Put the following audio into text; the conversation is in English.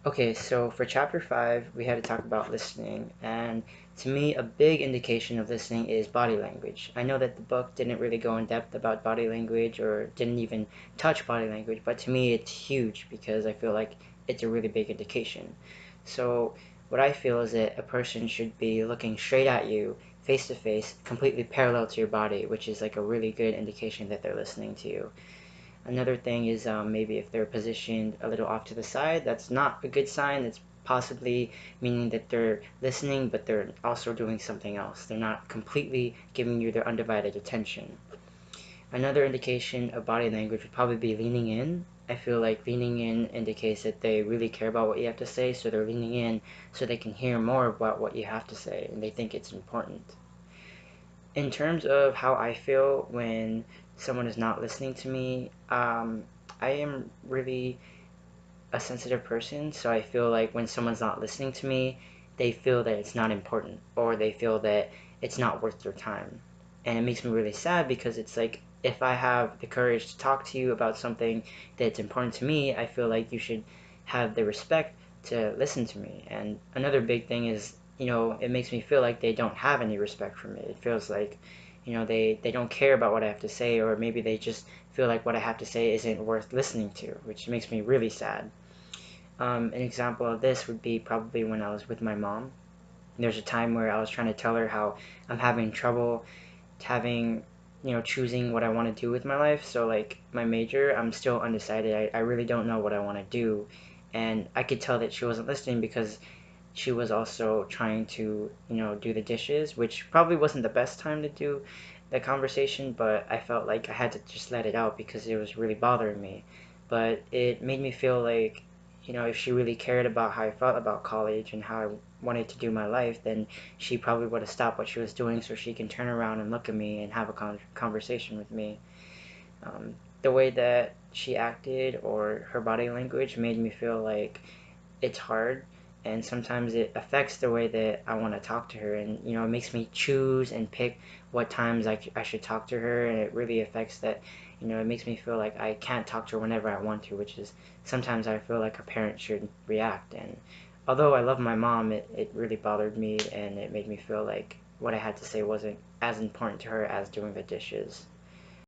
Okay, so for chapter 5, we had to talk about listening, and to me, a big indication of listening is body language. I know that the book didn't really go in depth about body language or didn't even touch body language, but to me, it's huge because I feel like it's a really big indication. So, what I feel is that a person should be looking straight at you, face to face, completely parallel to your body, which is like a really good indication that they're listening to you. Another thing is maybe if they're positioned a little off to the side, that's not a good sign. It's possibly meaning that they're listening, but they're also doing something else. They're not completely giving you their undivided attention. Another indication of body language would probably be leaning in. I feel like leaning in indicates that they really care about what you have to say, so they're leaning in so they can hear more about what you have to say, and they think it's important. In terms of how I feel when someone is not listening to me, I am really a sensitive person, so I feel like when someone's not listening to me, they feel that it's not important or they feel that it's not worth their time. And it makes me really sad because it's like if I have the courage to talk to you about something that's important to me, I feel like you should have the respect to listen to me. And another big thing is, it makes me feel like they don't have any respect for me. It feels like, they don't care about what I have to say, or maybe they just feel like what I have to say isn't worth listening to, which makes me really sad. An example of this would be probably when I was with my mom. There's a time where I was trying to tell her how I'm having trouble having, choosing what I want to do with my life. So, like, my major, I'm still undecided. I really don't know what I want to do. And I could tell that she wasn't listening because she was also trying to, do the dishes, which probably wasn't the best time to do the conversation, but I felt like I had to just let it out because it was really bothering me. But it made me feel like, if she really cared about how I felt about college and how I wanted to do my life, then she probably would have stopped what she was doing so she can turn around and look at me and have a conversation with me. The way that she acted or her body language made me feel like it's hard, and sometimes it affects the way that I want to talk to her, and it makes me choose and pick what times I should talk to her, and it really affects that. It makes me feel like I can't talk to her whenever I want to, which is sometimes I feel like a parent should react. And although I love my mom, it really bothered me, and it made me feel like what I had to say wasn't as important to her as doing the dishes.